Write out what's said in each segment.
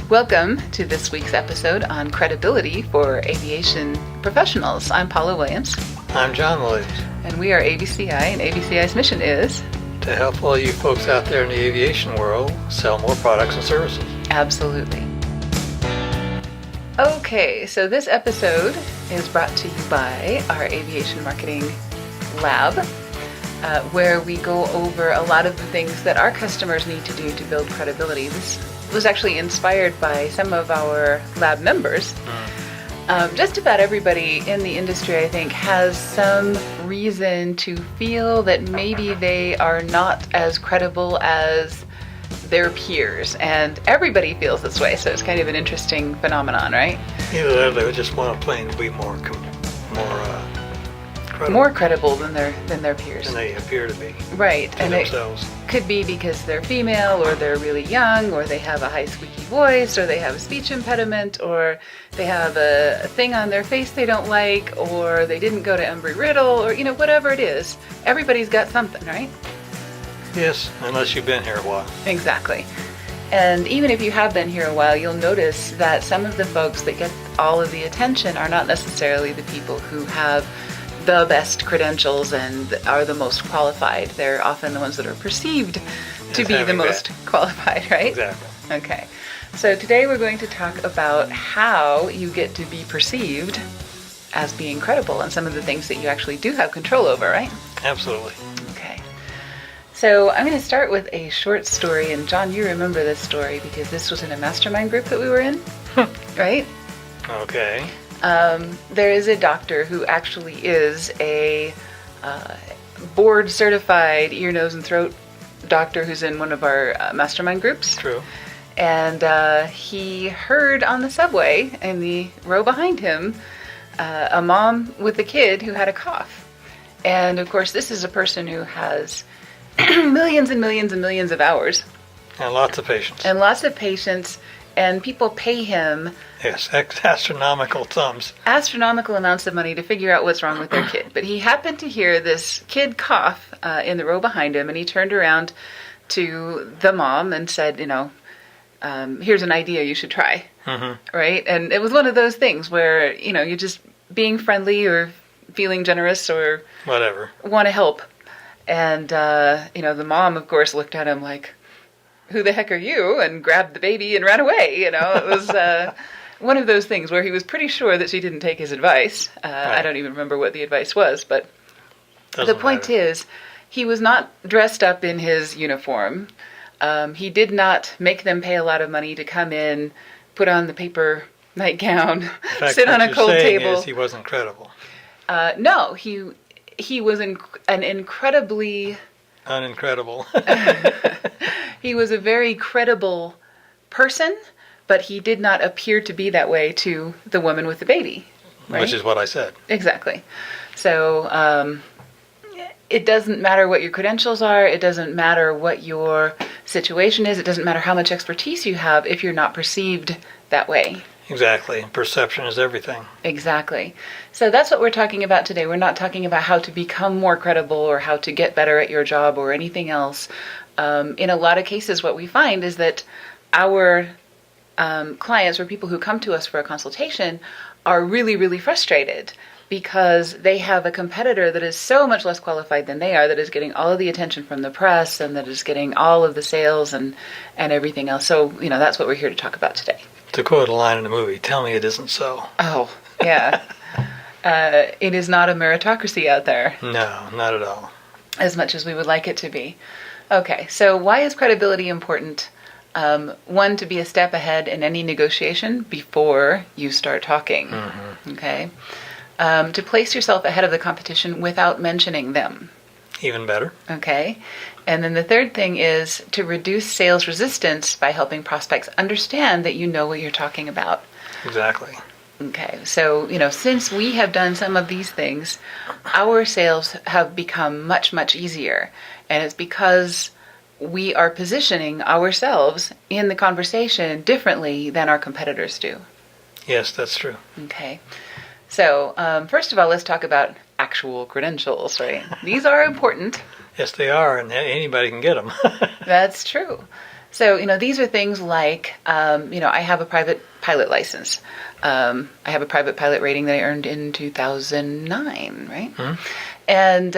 Welcome to this week's episode on credibility for aviation professionals. I'm Paula Williams. I'm John Williams. And we are ABCI, and ABCI's mission is to help all you folks out there in the aviation world sell more products and services. Absolutely. Okay, so this episode is brought to you by our Aviation Marketing Lab, where we go over a lot of the things that our customers need to do to build credibility. This was actually inspired by some of our lab members. Just about everybody in the industry, I think, has some reason to feel that maybe they are not as credible as their peers, and everybody feels this way, so it's kind of an interesting phenomenon, right? Either that, they just want to plain be more credible than their peers. Than they appear to be. Right, to and themselves. It could be because they're female, or they're really young, or they have a high squeaky voice, or they have a speech impediment, or they have a thing on their face they don't like, or they didn't go to Embry-Riddle, or whatever it is. Everybody's got something, right? Yes, unless you've been here a while. Exactly. And even if you have been here a while, you'll notice that some of the folks that get all of the attention are not necessarily the people who have the best credentials and are the most qualified. They're often the ones that are perceived to be the most qualified, right? Exactly. Okay. So today we're going to talk about how you get to be perceived as being credible and some of the things that you actually do have control over, right? Absolutely. Okay. So I'm going to start with a short story, and John, you remember this story because this was in a mastermind group that we were in, right? Okay. There is a doctor who actually is a board-certified ear, nose, and throat doctor who's in one of our mastermind groups. True. And he heard on the subway in the row behind him a mom with a kid who had a cough. And of course, this is a person who has millions and millions and millions of hours. And lots of patience. And people pay him astronomical sums. Astronomical amounts of money to figure out what's wrong with their kid. But he happened to hear this kid cough in the row behind him, and he turned around to the mom and said, here's an idea you should try. Mm-hmm. Right? And it was one of those things where, you're just being friendly or feeling generous or whatever. Want to help. And, the mom, of course, looked at him like, who the heck are you? And grabbed the baby and ran away. It was one of those things where he was pretty sure that she didn't take his advice. Right. I don't even remember what the advice was, but the point is, he was not dressed up in his uniform. He did not make them pay a lot of money to come in, put on the paper nightgown, sit on a cold table. He wasn't credible. No, he was an incredibly... Unincredible. He was a very credible person, but he did not appear to be that way to the woman with the baby. Right? Which is what I said. Exactly. So it doesn't matter what your credentials are. It doesn't matter what your situation is. It doesn't matter how much expertise you have if you're not perceived that way. Exactly. Perception is everything. Exactly. So that's what we're talking about today. We're not talking about how to become more credible or how to get better at your job or anything else. In a lot of cases, what we find is that our clients or people who come to us for a consultation are really, really frustrated because they have a competitor that is so much less qualified than they are, that is getting all of the attention from the press and that is getting all of the sales and everything else. So, that's what we're here to talk about today. To quote a line in the movie, tell me it isn't so. Oh, yeah. It is not a meritocracy out there. No, not at all. As much as we would like it to be. Okay, so why is credibility important? One, to be a step ahead in any negotiation before you start talking. Mm-hmm. Okay? To place yourself ahead of the competition without mentioning them. Even better. Okay. And then the third thing is to reduce sales resistance by helping prospects understand that you know what you're talking about. Exactly. Okay. So, since we have done some of these things, our sales have become much, much easier. And it's because we are positioning ourselves in the conversation differently than our competitors do. Yes, that's true. Okay. So, first of all, let's talk about actual credentials, right? These are important. Yes, they are, and anybody can get them. That's true. So, these are things like, I have a private pilot license. I have a private pilot rating that I earned in 2009, right? Mm-hmm. And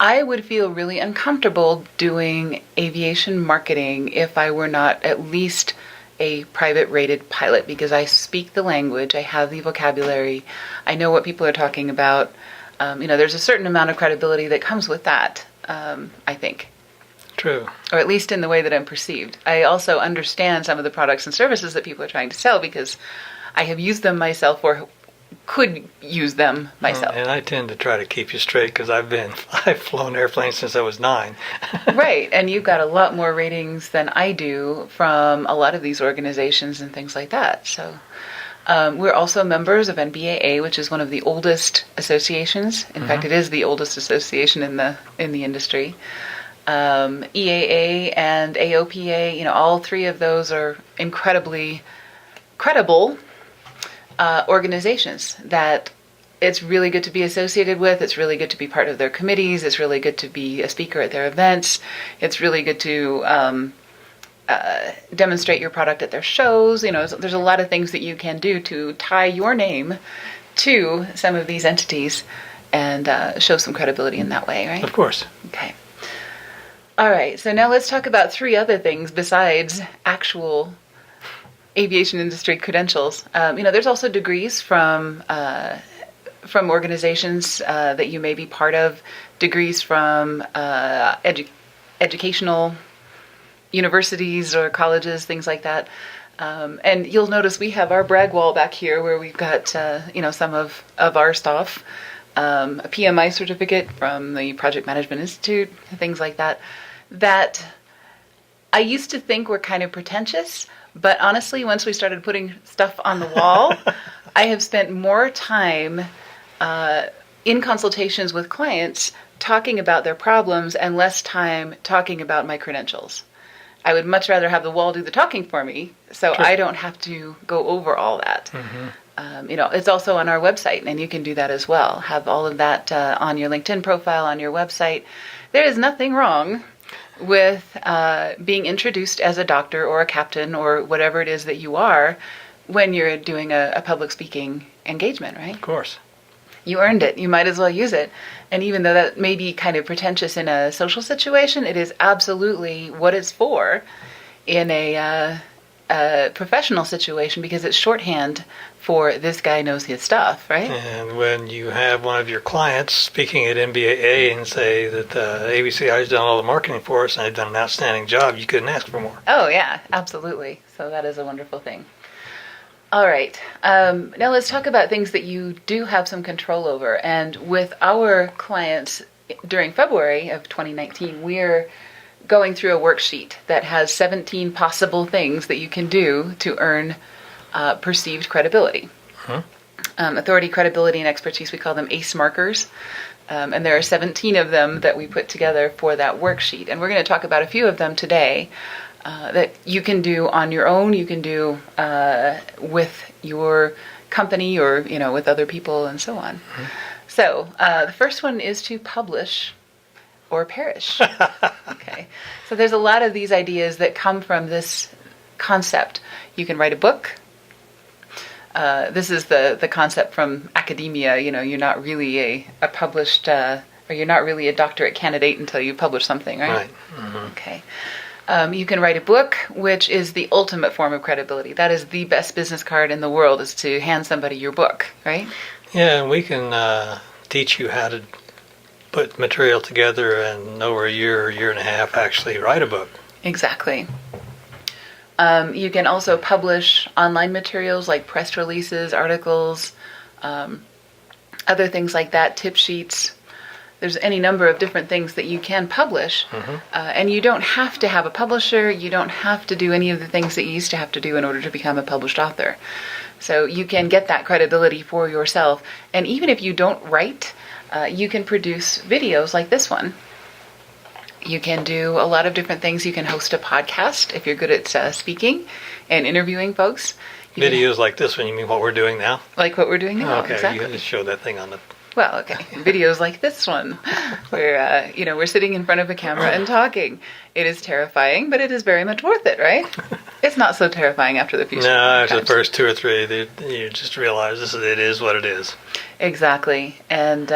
I would feel really uncomfortable doing aviation marketing if I were not at least a private rated pilot, because I speak the language, I have the vocabulary, I know what people are talking about. There's a certain amount of credibility that comes with that, I think. True. Or at least in the way that I'm perceived. I also understand some of the products and services that people are trying to sell because I have used them myself or could use them myself. And I tend to try to keep you straight because I've flown airplanes since I was 9. Right, and you've got a lot more ratings than I do from a lot of these organizations and things like that. So we're also members of NBAA, which is one of the oldest associations. In fact, it is the oldest association in the industry. EAA and AOPA, all three of those are incredibly credible organizations that it's really good to be associated with. It's really good to be part of their committees. It's really good to be a speaker at their events. It's really good to demonstrate your product at their shows. There's a lot of things that you can do to tie your name to some of these entities and show some credibility in that way, right? Of course. Okay. All right, so now let's talk about 3 other things besides actual aviation industry credentials. There's also degrees from organizations that you may be part of, degrees from educational universities or colleges, things like that. And you'll notice we have our brag wall back here where we've got, some of our stuff, a PMI certificate from the Project Management Institute, things like that, that I used to think were kind of pretentious. But honestly, once we started putting stuff on the wall, I have spent more time in consultations with clients talking about their problems and less time talking about my credentials. I would much rather have the wall do the talking for me, so I don't have to go over all that. Mm-hmm. It's also on our website, and you can do that as well. Have all of that on your LinkedIn profile, on your website. There is nothing wrong with being introduced as a doctor or a captain or whatever it is that you are when you're doing a public speaking engagement, right? Of course. You earned it. You might as well use it. And even though that may be kind of pretentious in a social situation, it is absolutely what it's for in a professional situation, because it's shorthand for this guy knows his stuff, right? And when you have one of your clients speaking at MBAA and say that ABC has done all the marketing for us and they've done an outstanding job, you couldn't ask for more. Oh, yeah, absolutely. So that is a wonderful thing. All right. Now let's talk about things that you do have some control over. And with our clients during February of 2019, we're going through a worksheet that has 17 possible things that you can do to earn perceived credibility. Authority, credibility, and expertise, we call them ACE markers. And there are 17 of them that we put together for that worksheet. And we're going to talk about a few of them today that you can do on your own, you can do with your company or, with other people and so on. Mm-hmm. So the first one is to publish or perish. Okay. So there's a lot of these ideas that come from this concept. You can write a book. This is the concept from academia. You're not really a published, or you're not really a doctorate candidate until you publish something, right? Right. Mm-hmm. Okay. You can write a book, which is the ultimate form of credibility. That is the best business card in the world, is to hand somebody your book, right? Yeah, and we can teach you how to put material together and over a year and a half actually write a book. Exactly. You can also publish online materials like press releases, articles, other things like that, tip sheets. There's any number of different things that you can publish, and you don't have to have a publisher. You don't have to do any of the things that you used to have to do in order to become a published author. So you can get that credibility for yourself. And even if you don't write, you can produce videos like this one. You can do a lot of different things. You can host a podcast if you're good at speaking and interviewing folks. Videos like this one, you mean what we're doing now? Like what we're doing now, okay, exactly. You had to show that thing on the... Well, okay, videos like this one, where, we're sitting in front of a camera and talking. It is terrifying, but it is very much worth it, right? It's not so terrifying after the few No, after the first 2 or 3, you just realize it is what it is. Exactly. And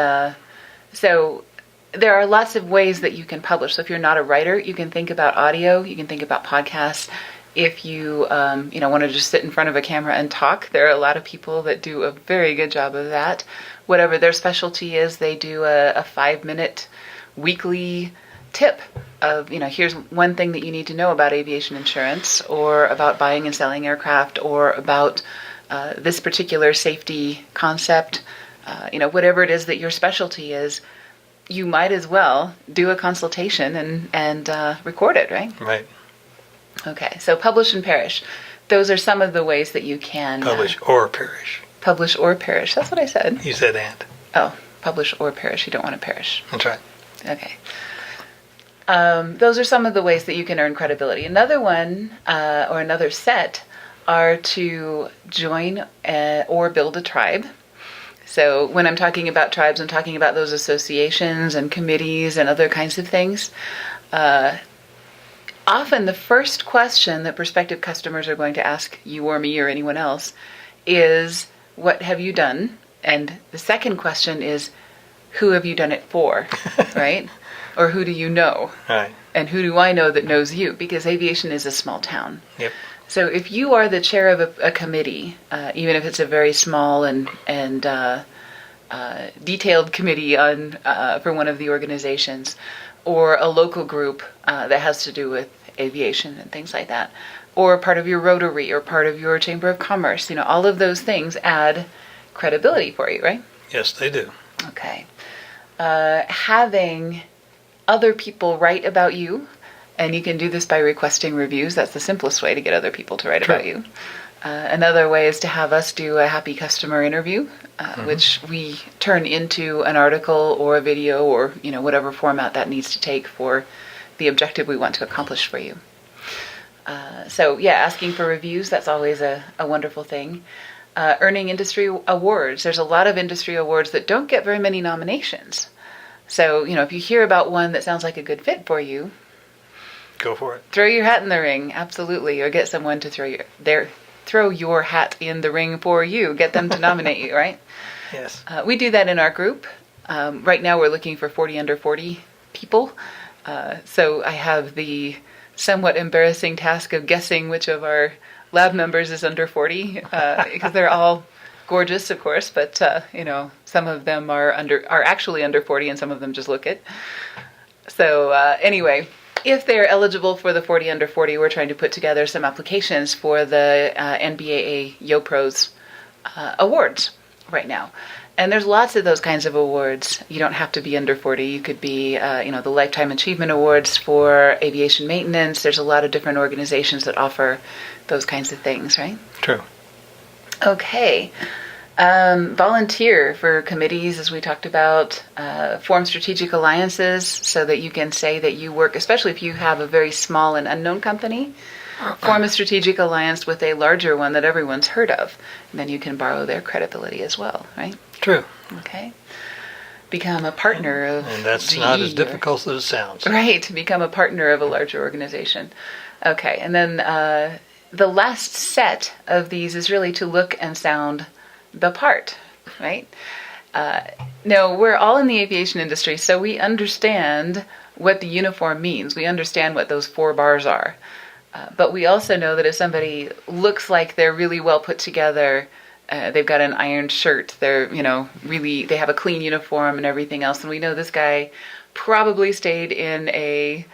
so there are lots of ways that you can publish. So if you're not a writer, you can think about audio, you can think about podcasts. If you, want to just sit in front of a camera and talk, there are a lot of people that do a very good job of that. Whatever their specialty is, they do a 5-minute weekly tip of, here's one thing that you need to know about aviation insurance, or about buying and selling aircraft, or about this particular safety concept. Whatever it is that your specialty is, you might as well do a consultation and record it, right? Right. Okay, so publish and perish. Those are some of the ways that you can... Publish or perish. Publish or perish. That's what I said. You said and. Oh, publish or perish. You don't want to perish. That's right. Okay. Those are some of the ways that you can earn credibility. Another one, or another set, are to join or build a tribe. So when I'm talking about tribes, I'm talking about those associations and committees and other kinds of things. Often the first question that prospective customers are going to ask you or me or anyone else is, what have you done? And the second question is, who have you done it for, right? Or who do you know? Right. And who do I know that knows you? Because aviation is a small town. Yep. So if you are the chair of a committee, even if it's a very small and detailed committee for one of the organizations, or a local group that has to do with aviation and things like that, or part of your Rotary, or part of your Chamber of Commerce, all of those things add credibility for you, right? Yes, they do. Okay. Having other people write about you, and you can do this by requesting reviews. That's the simplest way to get other people to write about you. Another way is to have us do a happy customer interview, which we turn into an article or a video or, whatever format that needs to take for the objective we want to accomplish for you. Asking for reviews, that's always a wonderful thing. Earning industry awards. There's a lot of industry awards that don't get very many nominations. So, if you hear about one that sounds like a good fit for you, go for it. Throw your hat in the ring, absolutely, or get someone to throw your hat in the ring for you. Get them to nominate you, right? Yes. We do that in our group. Right now we're looking for 40 under 40 people. So I have the somewhat embarrassing task of guessing which of our lab members is under 40, because they're all gorgeous, of course, but some of them are actually under 40, and some of them just look it. So anyway, if they're eligible for the 40 under 40, we're trying to put together some applications for the NBAA YoPros awards right now. And there's lots of those kinds of awards. You don't have to be under 40. You could be, the Lifetime Achievement Awards for aviation maintenance. There's a lot of different organizations that offer those kinds of things, right? True. Okay. Volunteer for committees, as we talked about. Form strategic alliances so that you can say that you work, especially if you have a very small and unknown company. Form a strategic alliance with a larger one that everyone's heard of. And then you can borrow their credibility as well, right? True. Okay. Become a partner of And that's GE, not as difficult as it sounds. Right. Become a partner of a larger organization. Okay. And then the last set of these is really to look and sound the part, right? Now, we're all in the aviation industry, so we understand what the uniform means. We understand what those 4 bars are. But we also know that if somebody looks like they're really well put together, they've got an ironed shirt, they're, they have a clean uniform and everything else, and we know this guy probably stayed in a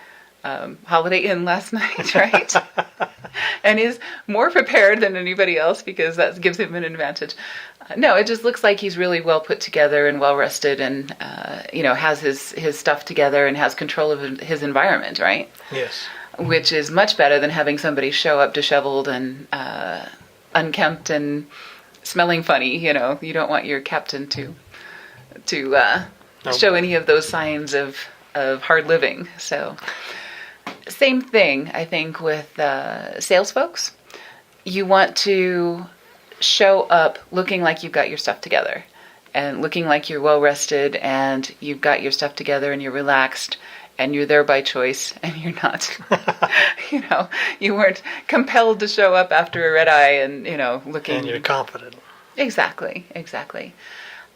Holiday Inn last night, right? And is more prepared than anybody else because that gives him an advantage. No, it just looks like he's really well put together and well rested and, has his stuff together and has control of his environment, right? Yes. Which is much better than having somebody show up disheveled and unkempt and smelling funny. You don't want your captain to show any of those signs of hard living. So same thing, I think, with sales folks. You want to show up looking like you've got your stuff together. and looking like you're well rested and you've got your stuff together and you're relaxed and you're there by choice and you're not, you weren't compelled to show up after a red eye and, looking. And you're confident. Exactly.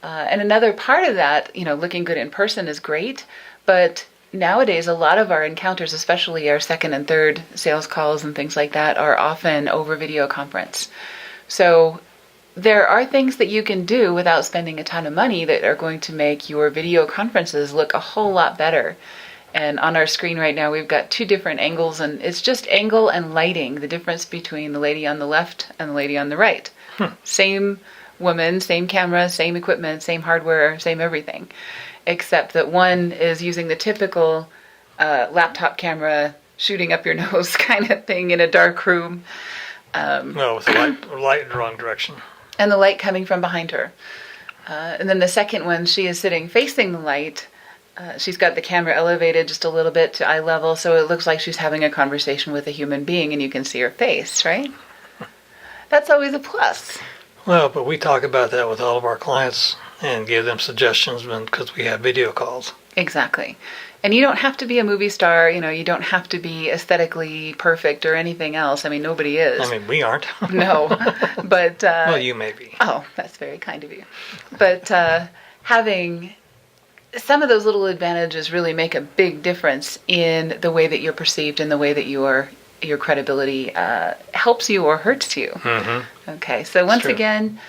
And another part of that, looking good in person is great, but nowadays a lot of our encounters, especially our second and third sales calls and things like that, are often over video conference. So there are things that you can do without spending a ton of money that are going to make your video conferences look a whole lot better. And on our screen right now, we've got 2 different angles, and it's just angle and lighting, the difference between the lady on the left and the lady on the right. Same woman, same camera, same equipment, same hardware, same everything, except that one is using the typical laptop camera shooting up your nose kind of thing in a dark room. With the light in the wrong direction. And the light coming from behind her. And then the second one, she is sitting facing the light. She's got the camera elevated just a little bit to eye level, so it looks like she's having a conversation with a human being, and you can see her face, right? That's always a plus. Well, but we talk about that with all of our clients and give them suggestions because we have video calls. Exactly. And you don't have to be a movie star, you don't have to be aesthetically perfect or anything else. I mean, nobody is. I mean, we aren't. No, but... well, you may be. Oh, that's very kind of you. But having some of those little advantages really make a big difference in the way that you're perceived and the way that your credibility helps you or hurts you. Mm-hmm. Okay, so once again,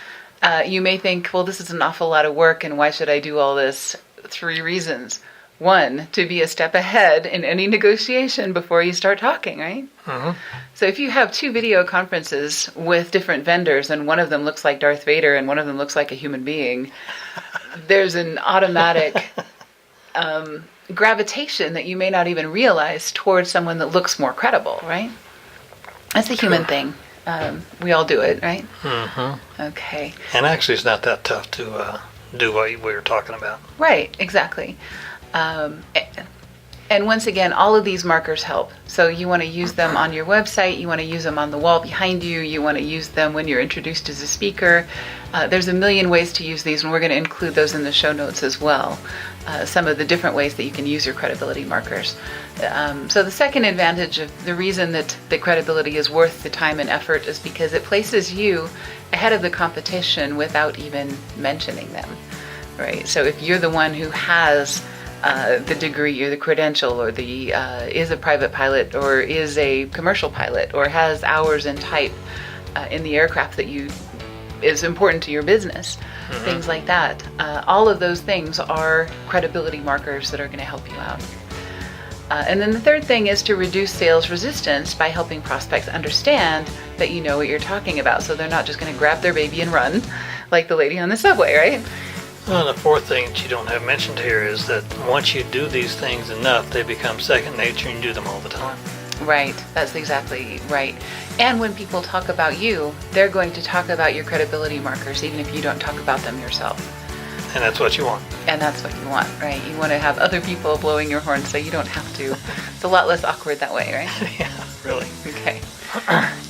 you may think, well, this is an awful lot of work, and why should I do all this? 3 reasons. 1, to be a step ahead in any negotiation before you start talking, right? Mm-hmm. So if you have 2 video conferences with different vendors and one of them looks like Darth Vader and one of them looks like a human being, there's an automatic gravitation that you may not even realize towards someone that looks more credible, right? That's a human thing. We all do it, right? Mm-hmm. Okay. And actually, it's not that tough to do what we were talking about. Right, exactly. And once again, all of these markers help. So you want to use them on your website, you want to use them on the wall behind you, you want to use them when you're introduced as a speaker. There's a million ways to use these, and we're going to include those in the show notes as well. Some of the different ways that you can use your credibility markers. So the second advantage of the reason that the credibility is worth the time and effort is because it places you ahead of the competition without even mentioning them, right? So if you're the one who has the degree or the credential or is a private pilot or is a commercial pilot or has hours in type in the aircraft that is important to your business, things like that. All of those things are credibility markers that are going to help you out. And then the third thing is to reduce sales resistance by helping prospects understand that you know what you're talking about, so they're not just going to grab their baby and run like the lady on the subway, right? Well, the fourth thing that you don't have mentioned here is that once you do these things enough, they become second nature and you do them all the time. Right, that's exactly right. And when people talk about you, they're going to talk about your credibility markers, even if you don't talk about them yourself. And that's what you want. And that's what you want, right? You want to have other people blowing your horn so you don't have to. It's a lot less awkward that way, right? Yeah, really. Okay.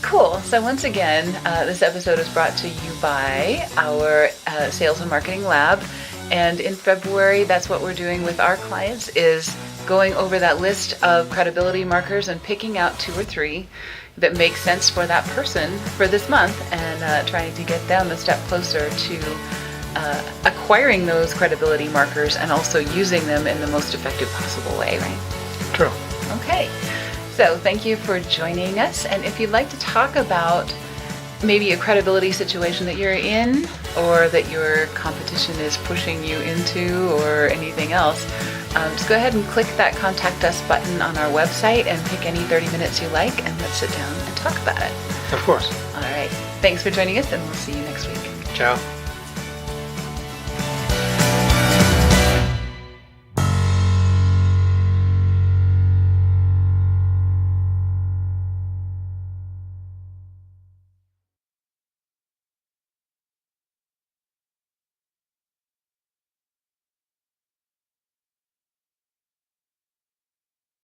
Cool. So once again, this episode is brought to you by our Sales and Marketing Lab. And in February, that's what we're doing with our clients, is going over that list of credibility markers and picking out 2 or 3 that make sense for that person for this month, and trying to get them a step closer to acquiring those credibility markers and also using them in the most effective possible way, right? True. Okay. So thank you for joining us. And if you'd like to talk about maybe a credibility situation that you're in or that your competition is pushing you into or anything else, just go ahead and click that Contact Us button on our website and pick any 30 minutes you like, and let's sit down and talk about it. Of course. All right. Thanks for joining us, and we'll see you next week. Ciao.